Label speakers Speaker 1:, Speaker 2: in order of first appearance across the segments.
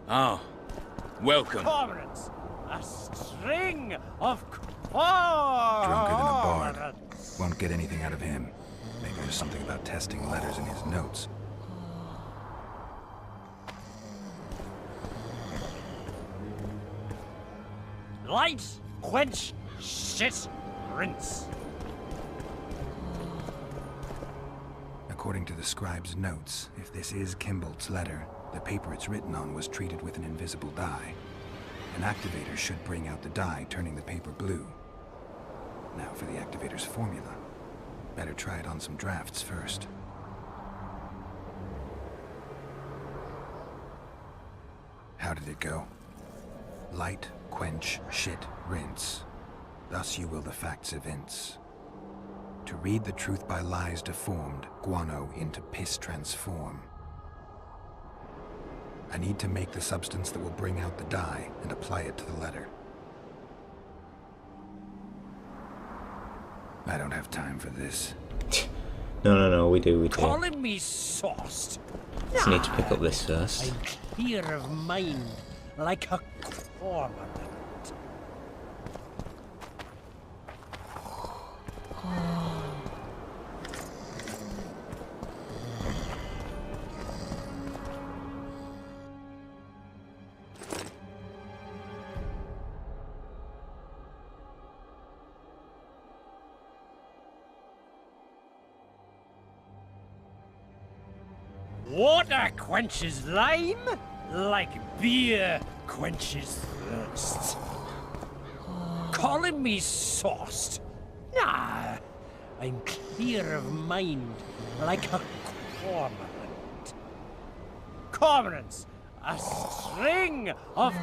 Speaker 1: Oh, welcome.
Speaker 2: Cormorants! A string of
Speaker 3: Drunker than a bard.
Speaker 2: cormorants!
Speaker 3: Won't get anything out of him. Maybe there's something about testing letters in his notes.
Speaker 2: Light, quench, shit, rinse.
Speaker 3: According to the scribe's notes, if this is Kimbolt's letter, the paper it's written on was treated with an invisible dye. An activator should bring out the dye, turning the paper blue. Now for the activator's formula. Better try it on some drafts first. How did it go? Light, quench, shit, rinse. Thus you will the facts evince. To read the truth by lies deformed, guano into piss transform. I need to make the substance that will bring out the dye and apply it to the letter. I don't have time for this.
Speaker 4: No, we do.
Speaker 2: Calling me sauced.
Speaker 4: Just need to pick up this first.
Speaker 2: I'm clear of mind, like a cormorant. Water quenches lime, like beer quenches thirst. Calling me sauced? Nah, I'm clear of mind, like a cormorant. Cormorants, a string of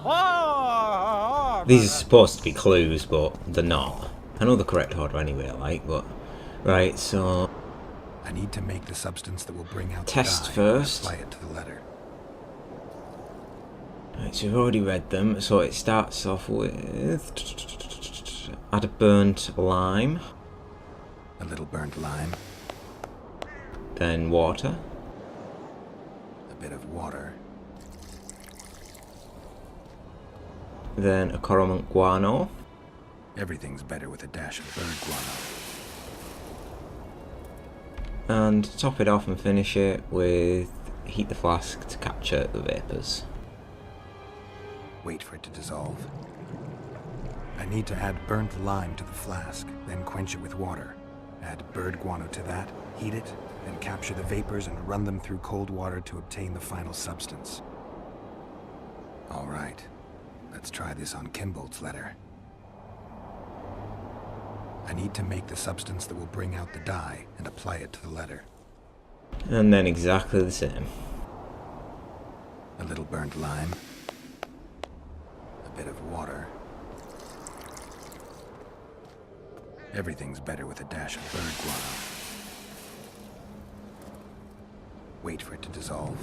Speaker 2: cormorants.
Speaker 4: These are supposed to be clues, but they're not. I know the correct order anyway, but... Right, so...
Speaker 3: I need to make the substance that will bring out
Speaker 4: test
Speaker 3: the dye
Speaker 4: first.
Speaker 3: and apply it to the letter.
Speaker 4: Right, so we've already read them. So it starts off with... add a burnt lime.
Speaker 3: A little burnt lime.
Speaker 4: Then water.
Speaker 3: A bit of water.
Speaker 4: Then a coromant guano.
Speaker 3: Everything's better with a dash of bird guano.
Speaker 4: And top it off and finish it with heat the flask to capture the vapours.
Speaker 3: Wait for it to dissolve. I need to add burnt lime to the flask, then quench it with water. Add bird guano to that, heat it, then capture the vapors and run them through cold water to obtain the final substance. All right, let's try this on Kimbolt's letter. I need to make the substance that will bring out the dye and apply it to the letter.
Speaker 4: And then exactly the same.
Speaker 3: A little burnt lime. A bit of water. Everything's better with a dash of bird guano. Wait for it to dissolve.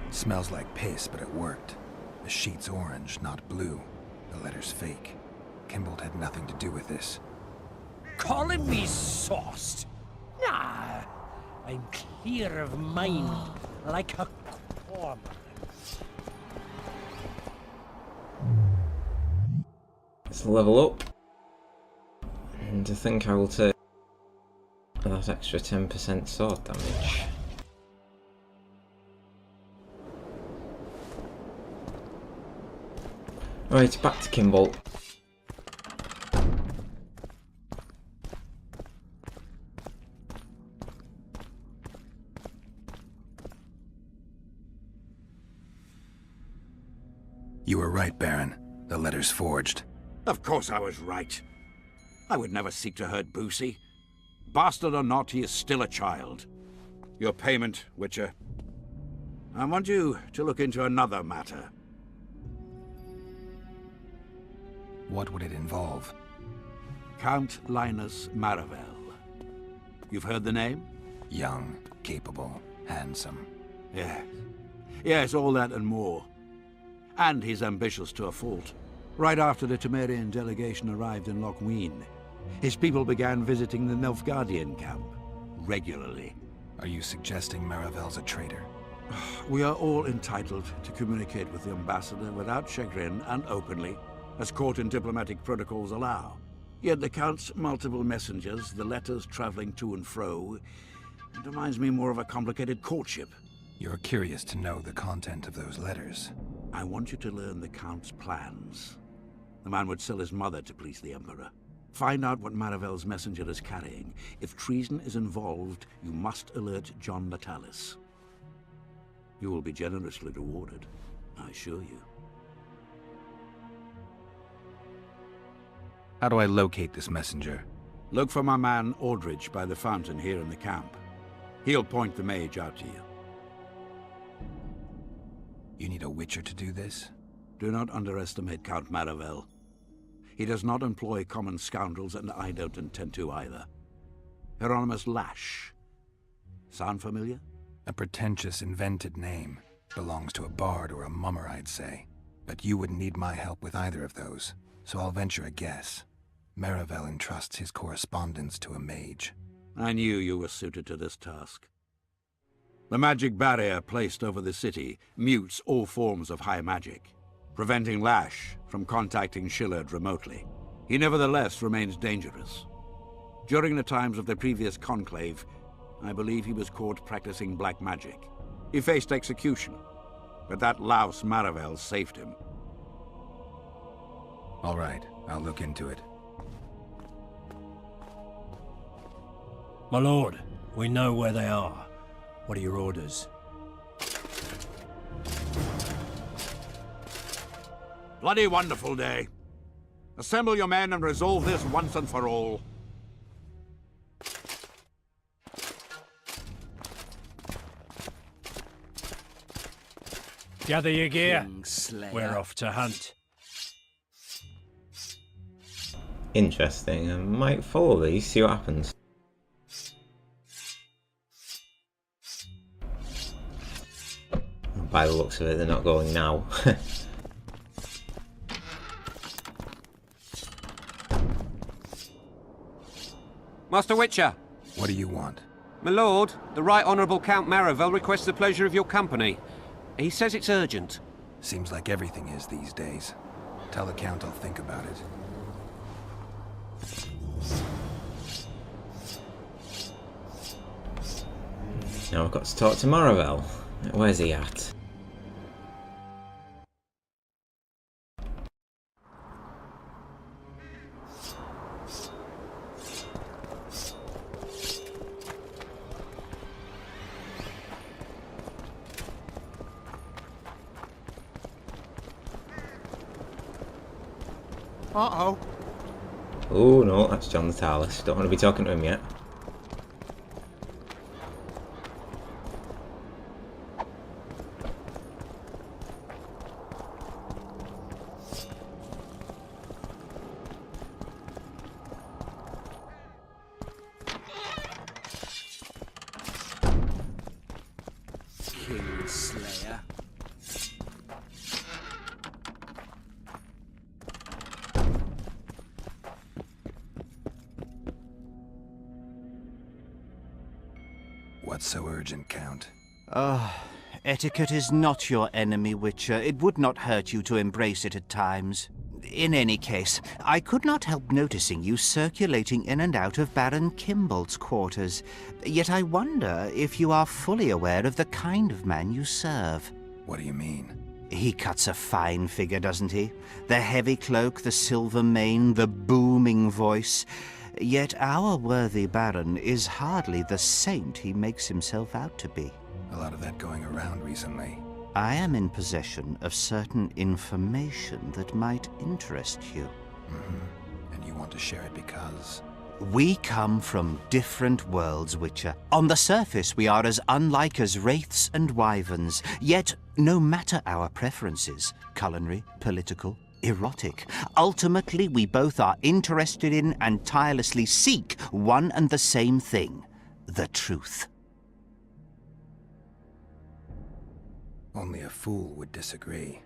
Speaker 3: Smells like piss, but it worked. The sheet's orange, not blue. The letter's fake. Kimbolt had nothing to do with this.
Speaker 2: Calling me sauced? Nah, I'm clear of mind, like a cormorant.
Speaker 4: Let's level up. And I think I will take that extra 10% sword damage. Right, back to Kimbolt.
Speaker 3: You were right, Baron. The letter's forged.
Speaker 5: Of course I was right. I would never seek to hurt Boosie. Bastard or not, he is still a child. Your payment, Witcher. I want you to look into another matter.
Speaker 3: What would it involve?
Speaker 5: Count Linus Maravel. You've heard the name?
Speaker 3: Young, capable, handsome.
Speaker 5: Yes. Yes, all that and more. And he's ambitious to a fault. Right after the Temerian delegation arrived in Lochween, his people began visiting the Nilfgaardian camp regularly.
Speaker 3: Are you suggesting Maravel's a traitor?
Speaker 5: We are all entitled to communicate with the ambassador without chagrin and openly, as court and diplomatic protocols allow. Yet the Count's multiple messengers, the letters traveling to and fro, it reminds me more of a complicated courtship.
Speaker 3: You're curious to know the content of those letters.
Speaker 5: I want you to learn the Count's plans. The man would sell his mother to please the Emperor. Find out what Maravel's messenger is carrying. If treason is involved, you must alert John Natalis. You will be generously rewarded, I assure you.
Speaker 3: How do I locate this messenger?
Speaker 5: Look for my man Aldridge by the fountain here in the camp. He'll point the mage out to you.
Speaker 3: You need a witcher to do this?
Speaker 5: Do not underestimate Count Maravel. He does not employ common scoundrels, and I don't intend to either. Hieronymus Lash. Sound familiar?
Speaker 3: A pretentious, invented name. Belongs to a bard or a mummer, I'd say. But you wouldn't need my help with either of those, so I'll venture a guess. Maravel entrusts his correspondence to a mage.
Speaker 5: I knew you were suited to this task. The magic barrier placed over the city mutes all forms of high magic, preventing Lash from contacting Shillard remotely. He nevertheless remains dangerous. During the times of the previous conclave, I believe he was caught practicing black magic. He faced execution, but that louse Maravel saved him.
Speaker 3: All right, I'll look into it.
Speaker 2: My lord, we know where they are. What are your orders?
Speaker 5: Bloody wonderful day. Assemble your men and resolve this once and for all.
Speaker 2: Gather your gear.
Speaker 6: Kingslayer.
Speaker 2: We're off to hunt.
Speaker 4: Interesting. I might follow these, see what happens. By the looks of it, they're not going now.
Speaker 7: Master Witcher!
Speaker 3: What do you want?
Speaker 7: My lord, the Right Honourable Count Maravel requests the pleasure of your company. He says it's urgent.
Speaker 3: Seems like everything is these days. Tell the Count I'll think about it.
Speaker 4: Now I've got to talk to Maravel. Where's he at?
Speaker 6: Uh-oh.
Speaker 4: Oh no, that's John Natalis. Don't want to be talking to him yet.
Speaker 6: Kingslayer.
Speaker 3: What's so urgent, Count?
Speaker 6: Etiquette is not your enemy, Witcher. It would not hurt you to embrace it at times. In any case, I could not help noticing you circulating in and out of Baron Kimbolt's quarters. Yet I wonder if you are fully aware of the kind of man you serve.
Speaker 3: What do you mean?
Speaker 6: He cuts a fine figure, doesn't he? The heavy cloak, the silver mane, the booming voice. Yet our worthy Baron is hardly the saint he makes himself out to be.
Speaker 3: A lot of that going around recently.
Speaker 6: I am in possession of certain information that might interest you.
Speaker 3: And you want to share it because...
Speaker 6: We come from different worlds, Witcher. On the surface, we are as unlike as wraiths and wyverns. Yet, no matter our preferences, culinary, political, erotic, ultimately we both are interested in and tirelessly seek one and the same thing: the truth.
Speaker 3: Only a fool would disagree.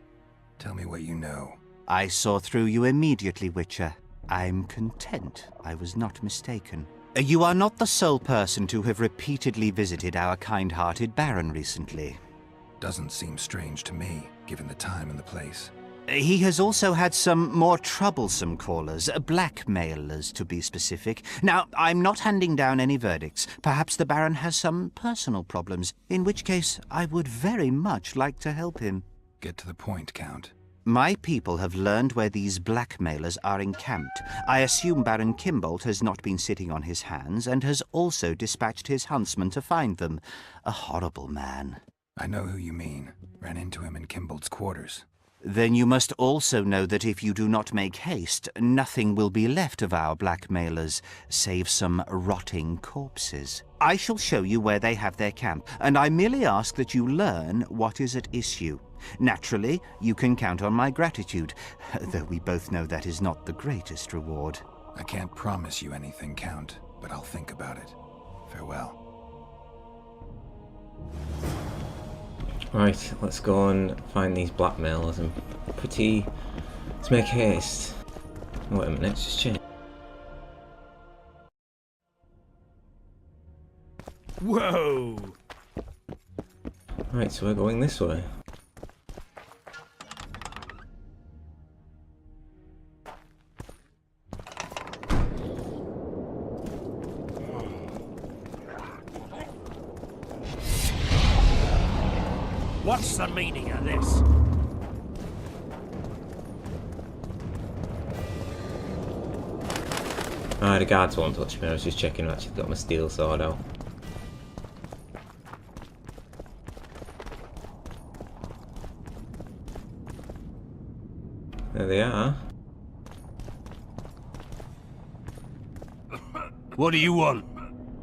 Speaker 3: Tell me what you know.
Speaker 6: I saw through you immediately, Witcher. I'm content I was not mistaken. You are not the sole person to have repeatedly visited our kind-hearted Baron recently.
Speaker 3: Doesn't seem strange to me, given the time and the place.
Speaker 6: He has also had some more troublesome callers, blackmailers to be specific. Now, I'm not handing down any verdicts. Perhaps the Baron has some personal problems, in which case I would very much like to help him.
Speaker 3: Get to the point, Count.
Speaker 6: My people have learned where these blackmailers are encamped. I assume Baron Kimbolt has not been sitting on his hands and has also dispatched his huntsman to find them. A horrible man.
Speaker 3: I know who you mean. Ran into him in Kimbolt's quarters.
Speaker 6: Then you must also know that if you do not make haste, nothing will be left of our blackmailers, save some rotting corpses. I shall show you where they have their camp, and I merely ask that you learn what is at issue. Naturally, you can count on my gratitude, though we both know that is not the greatest reward.
Speaker 3: I can't promise you anything, Count, but I'll think about it. Farewell.
Speaker 4: Right, let's go and find these blackmailers and let's make haste. Oh, wait a minute, let's just change.
Speaker 2: Whoa!
Speaker 4: Right, so we're going this way.
Speaker 2: What's the meaning of this?
Speaker 4: The guards won't touch me, I was just checking I've actually got my steel sword out. There they are.
Speaker 2: What do you want?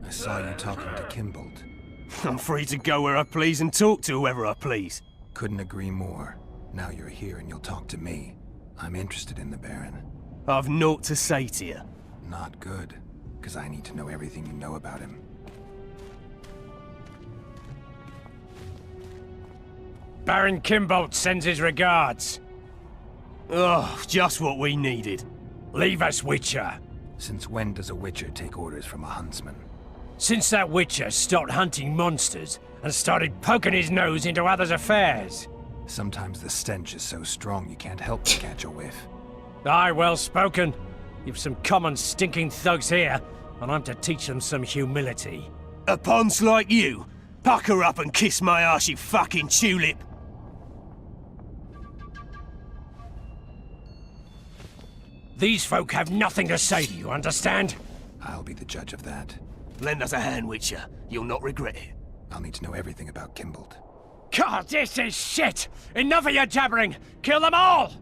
Speaker 3: I saw you talking to Kimbolt.
Speaker 2: I'm free to go where I please and talk to whoever I please.
Speaker 3: Couldn't agree more. Now you're here and you'll talk to me. I'm interested in the Baron.
Speaker 2: I've naught to say to you.
Speaker 3: Not good, because I need to know everything you know about him.
Speaker 2: Baron Kimbolt sends his regards. Oh, just what we needed. Leave us, Witcher.
Speaker 3: Since when does a Witcher take orders from a huntsman?
Speaker 2: Since that Witcher stopped hunting monsters and started poking his nose into others' affairs.
Speaker 3: Sometimes the stench is so strong you can't help but catch a whiff.
Speaker 2: Aye, well spoken. You've some common stinking thugs here, and I'm to teach them some humility. A ponce like you? Pucker up and kiss my arse, you fucking tulip! These folk have nothing to say to you, understand?
Speaker 3: I'll be the judge of that.
Speaker 2: Lend us a hand, Witcher. You'll not regret it.
Speaker 3: I'll need to know everything about Kimbolt.
Speaker 2: God, this is shit! Enough of your jabbering! Kill them all!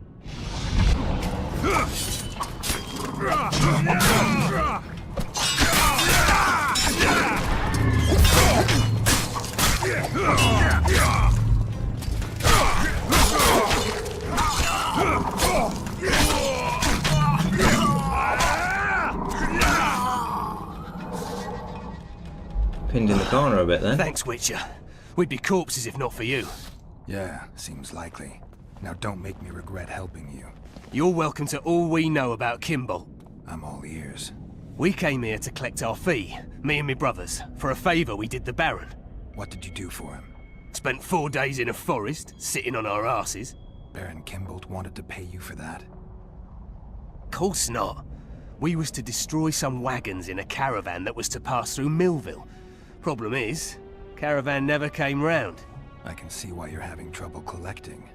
Speaker 4: Pinned in the corner a bit then.
Speaker 2: Thanks, Witcher. We'd be corpses if not for you.
Speaker 3: Yeah, seems likely. Now don't make me regret helping you.
Speaker 2: You're welcome to all we know about Kimbolt.
Speaker 3: I'm all ears.
Speaker 2: We came here to collect our fee, me and my brothers, for a favour we did the Baron.
Speaker 3: What did you do for him?
Speaker 2: Spent 4 days in a forest, sitting on our asses.
Speaker 3: Baron Kimbolt wanted to pay you for that?
Speaker 2: Course not. We was to destroy some wagons in a caravan that was to pass through Millville. Problem is, caravan never came round.
Speaker 3: I can see why you're having trouble collecting.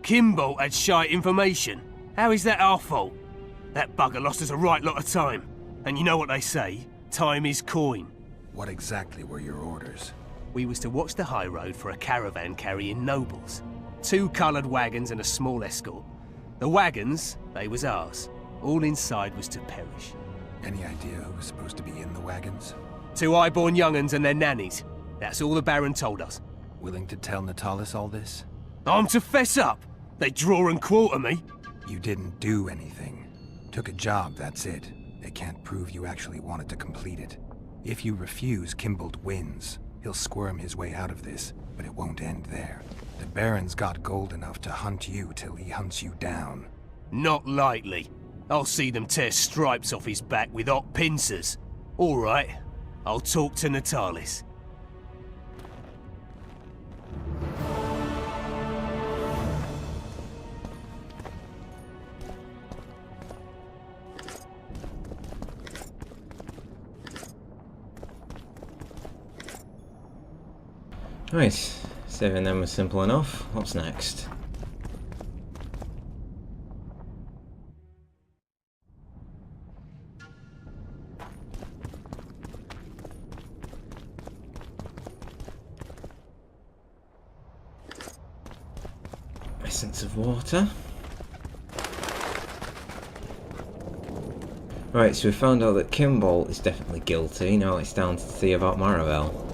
Speaker 2: Kimbolt had shite information. How is that our fault? That bugger lost us a right lot of time. And you know what they say, time is coin.
Speaker 3: What exactly were your orders?
Speaker 2: We was to watch the high road for a caravan carrying nobles. 2 coloured wagons and a small escort. The wagons, they was ours. All inside was to perish.
Speaker 3: Any idea who was supposed to be in the wagons?
Speaker 2: 2 high-born young'uns and their nannies. That's all the Baron told us.
Speaker 3: Willing to tell Natalis all this?
Speaker 2: I'm to fess up. They draw and quarter me.
Speaker 3: You didn't do anything. Took a job, that's it. They can't prove you actually wanted to complete it. If you refuse, Kimbolt wins. He'll squirm his way out of this, but it won't end there. The Baron's got gold enough to hunt you till he hunts you down.
Speaker 2: Not likely. I'll see them tear stripes off his back with hot pincers. All right, I'll talk to Natalis.
Speaker 4: Right, saving them was simple enough. What's next? Essence of water. Right, so we found out that Kimball is definitely guilty. Now it's down to see about Maravel.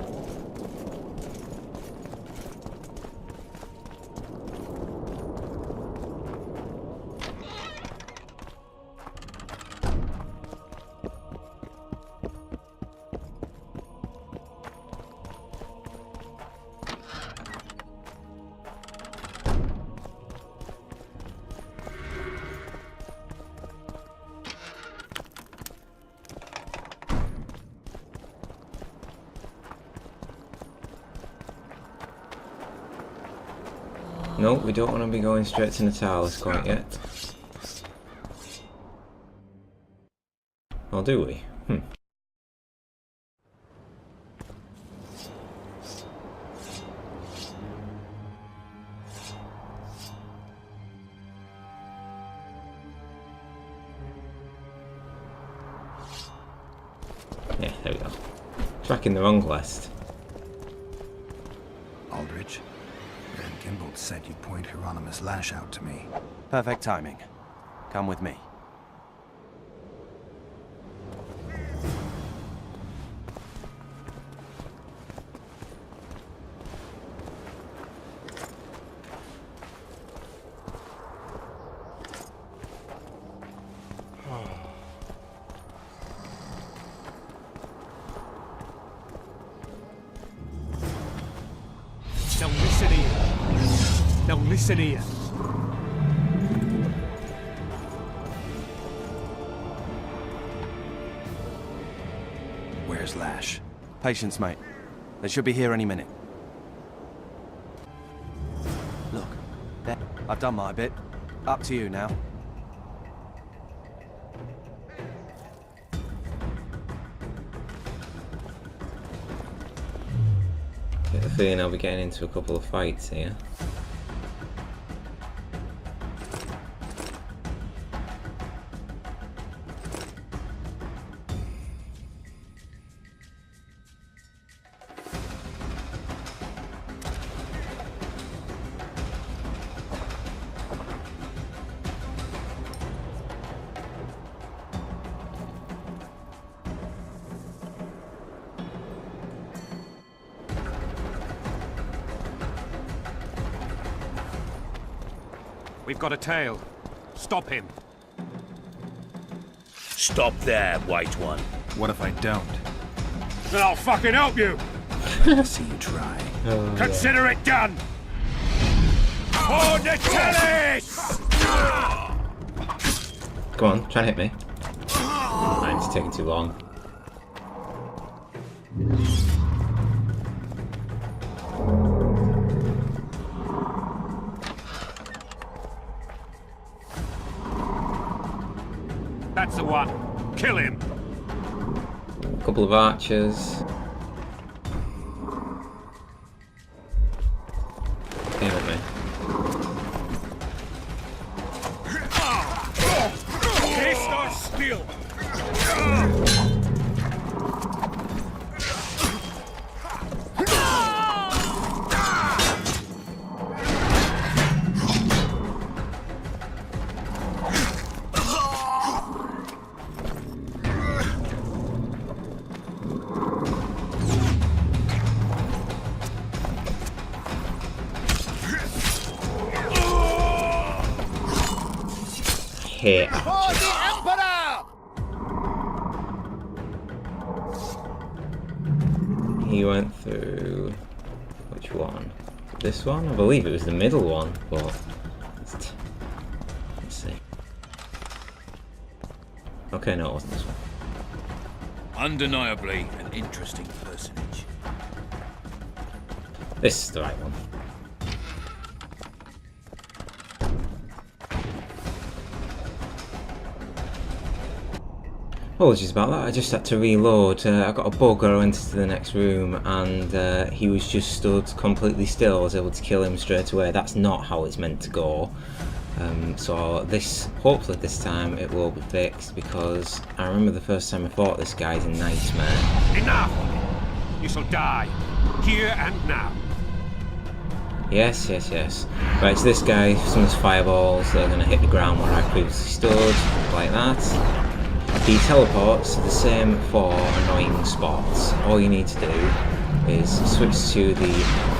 Speaker 4: No, we don't want to be going straight to Natalis quite yet. Or do we? Yeah, there we go. Tracking the wrong quest.
Speaker 3: Aldrich, Baron Kimball said you'd point Hieronymus Lash out to me.
Speaker 8: Perfect timing. Come with me.
Speaker 2: Now listen here. Now listen here.
Speaker 3: Where's Lash?
Speaker 8: Patience, mate. They should be here any minute. Look, there. I've done my bit. Up to you now.
Speaker 4: Get the feeling I'll be getting into a couple of fights here.
Speaker 7: We've got a tail. Stop him.
Speaker 1: Stop there, White One.
Speaker 3: What if I don't?
Speaker 1: Then I'll fucking help you!
Speaker 3: See you try.
Speaker 1: Consider it done! For Natalis!
Speaker 4: Come on, try and hit me. It's taking too long.
Speaker 1: That's the one. Kill him!
Speaker 4: A couple of archers. Aim at me.
Speaker 1: Fist or steel?
Speaker 4: Hit. He went through... which one? This one? I believe it was the middle one, but... let's see. Okay, no, it wasn't this one.
Speaker 1: Undeniably an interesting personage.
Speaker 4: This is the right one. Apologies about that, I just had to reload. I got a bug when I went into the next room and he was just stood completely still. I was able to kill him straight away. That's not how it's meant to go. So hopefully this time it will be fixed, because I remember the first time I fought this guy is a nightmare.
Speaker 1: Enough! You shall die, here and now.
Speaker 4: Yes. Right, so this guy summons fireballs that are going to hit the ground where I previously stood, like that. He teleports to the same 4 annoying spots. All you need to do is switch to the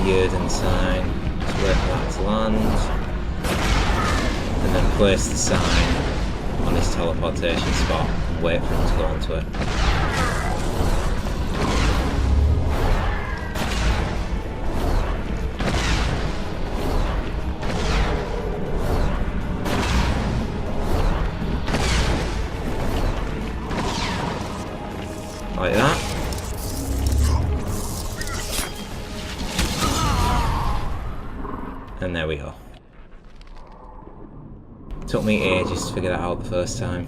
Speaker 4: Yerden sign, just wait for that to land, and then place the sign on his teleportation spot and wait for him to go onto it. Like that. And there we go. Took me ages to figure that out the first time.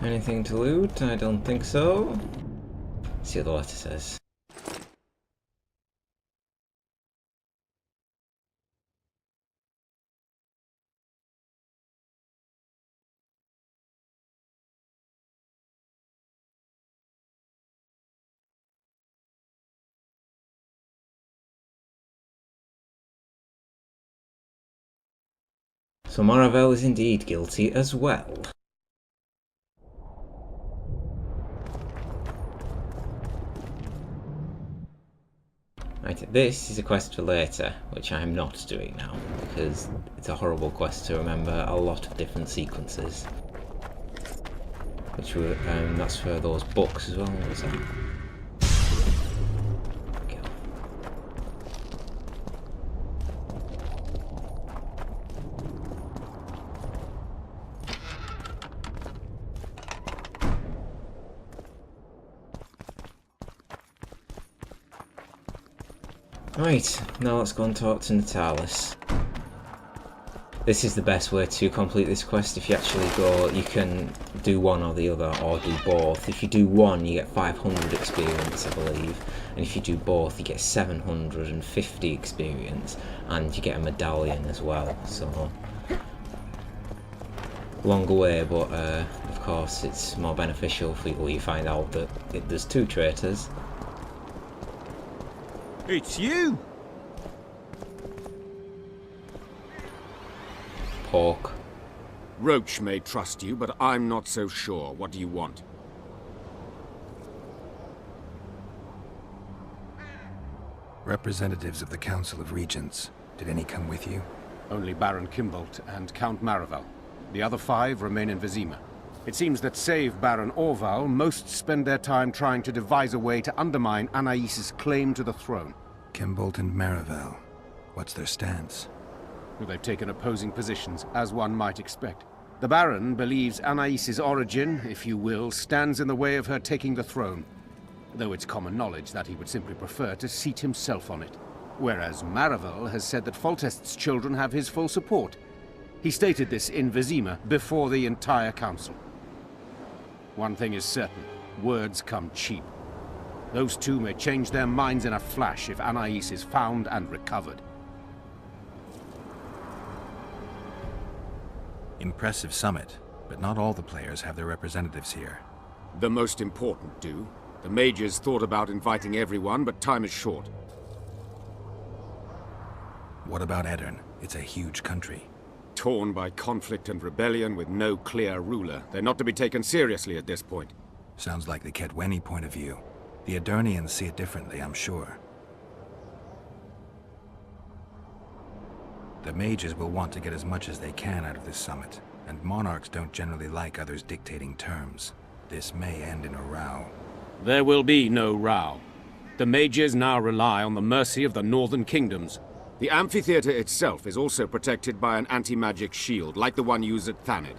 Speaker 4: Anything to loot? I don't think so. Let's see what the letter says. So Maravel is indeed guilty as well. Right, this is a quest for later, which I am not doing now, because it's a horrible quest to remember a lot of different sequences. Which were, that's for those books as well, was that? Right, now let's go and talk to Natalis. This is the best way to complete this quest. If you actually go, you can do one or the other, or do both. If you do one, you get 500 experience, I believe. And if you do both, you get 750 experience. And you get a medallion as well, so... Longer way, but of course it's more beneficial for you. You find out that there's 2 traitors.
Speaker 1: It's you!
Speaker 4: Pork.
Speaker 9: Roach may trust you, but I'm not so sure. What do you want?
Speaker 3: Representatives of the Council of Regents. Did any come with you?
Speaker 10: Only Baron Kimbolt and Count Maravel. The other 5 remain in Vizima. It seems that save Baron Orval, most spend their time trying to devise a way to undermine Anais' claim to the throne.
Speaker 3: Kimbolt and Maravel. What's their stance?
Speaker 10: Well, they've taken opposing positions, as one might expect. The Baron believes Anais' origin, if you will, stands in the way of her taking the throne, though it's common knowledge that he would simply prefer to seat himself on it. Whereas Maravel has said that Foltest's children have his full support. He stated this in Vizima before the entire council. One thing is certain, words come cheap. Those 2 may change their minds in a flash if Anais is found and recovered.
Speaker 3: Impressive summit, but not all the players have their representatives here.
Speaker 9: The most important do. The mages thought about inviting everyone, but time is short.
Speaker 3: What about Edirn? It's a huge country.
Speaker 9: Torn by conflict and rebellion with no clear ruler. They're not to be taken seriously at this point.
Speaker 3: Sounds like the Kedweni point of view. The Edirnians see it differently, I'm sure. The mages will want to get as much as they can out of this summit, and monarchs don't generally like others dictating terms. This may end in a row.
Speaker 10: There will be no row. The mages now rely on the mercy of the northern kingdoms.
Speaker 9: The amphitheater itself is also protected by an anti-magic shield, like the one used at Thanid.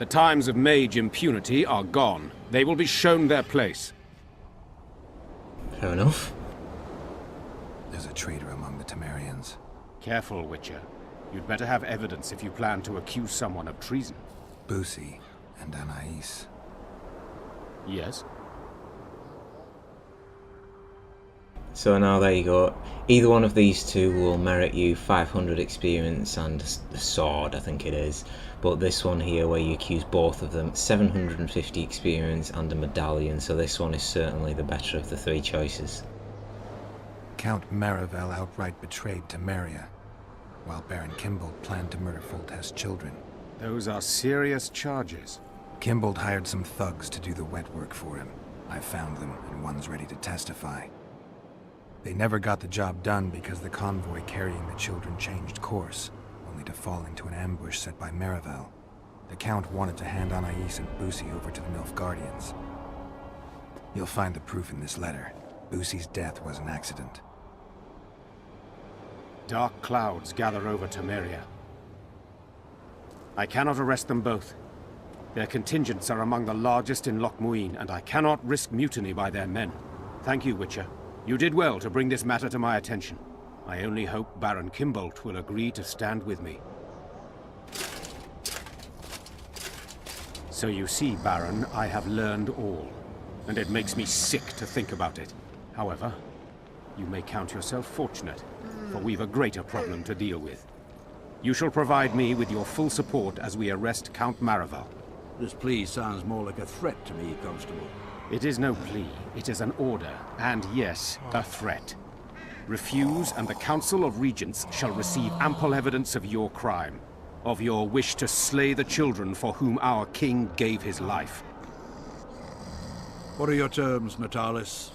Speaker 10: The times of mage impunity are gone. They will be shown their place.
Speaker 4: Fair enough.
Speaker 3: There's a traitor among the Temerians.
Speaker 10: Careful, Witcher. You'd better have evidence if you plan to accuse someone of treason.
Speaker 3: Boosie and Anais.
Speaker 10: Yes?
Speaker 4: So now there you go. Either one of these two will merit you 500 experience and a sword, I think it is. But this one here, where you accuse both of them, 750 experience and a medallion. So this one is certainly the better of the three choices.
Speaker 3: Count Marivel outright betrayed Temeria, while Baron Kimbold planned to murder Foltest's children.
Speaker 10: Those are serious charges.
Speaker 3: Kimbold hired some thugs to do the wet work for him. I found them, and one's ready to testify. They never got the job done because the convoy carrying the children changed course, only to fall into an ambush set by Marivel. The Count wanted to hand Anais and Boosie over to the Nilfgaardians. You'll find the proof in this letter. Boosie's death was an accident.
Speaker 10: Dark clouds gather over Temeria. I cannot arrest them both. Their contingents are among the largest in Loch Muin, and I cannot risk mutiny by their men. Thank you, Witcher. You did well to bring this matter to my attention. I only hope Baron Kimbold will agree to stand with me. So you see, Baron, I have learned all, and it makes me sick to think about it. However, you may count yourself fortunate, for we've a greater problem to deal with. You shall provide me with your full support as we arrest Count Marivel.
Speaker 5: This plea sounds more like a threat to me, Constable.
Speaker 10: It is no plea, it is an order, and yes, a threat. Refuse, and the Council of Regents shall receive ample evidence of your crime, of your wish to slay the children for whom our king gave his life.
Speaker 5: What are your terms, Natalis?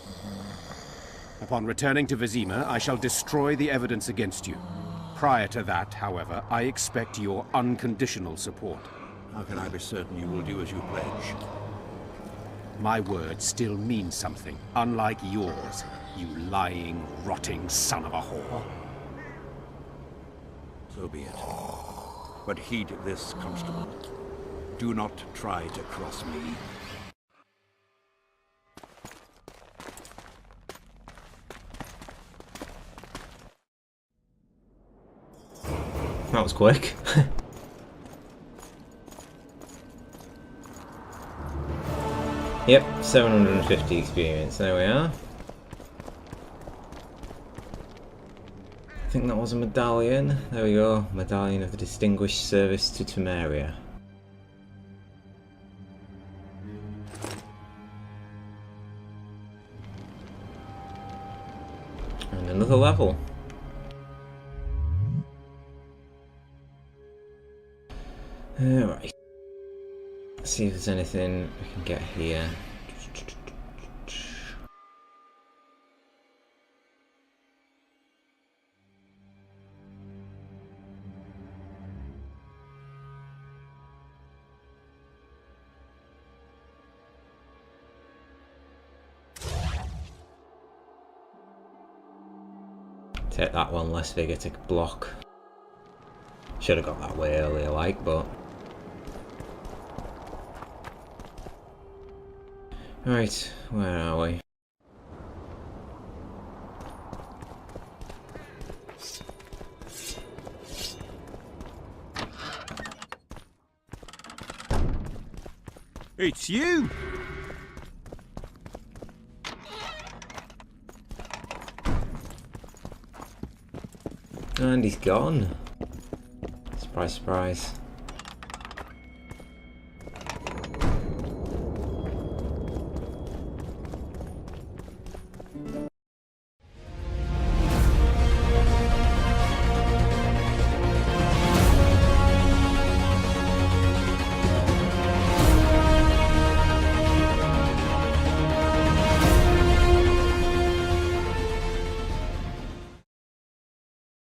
Speaker 10: Upon returning to Vizima, I shall destroy the evidence against you. Prior to that, however, I expect your unconditional support.
Speaker 5: How can I be certain you will do as you pledge?
Speaker 10: My word still means something, unlike yours, you lying, rotting son of a whore.
Speaker 5: So be it. But heed this, Constable. Do not try to cross me.
Speaker 4: That was quick. Yep, 750 experience. There we are. I think that was a medallion. There we go. Medallion of the Distinguished Service to Temeria. And another level. Alright. Let's see if there's anything we can get here. Take that one less vigor to block. Should have got that way earlier, like, but. Right, where are we?
Speaker 1: It's you!
Speaker 4: And he's gone. Surprise, surprise.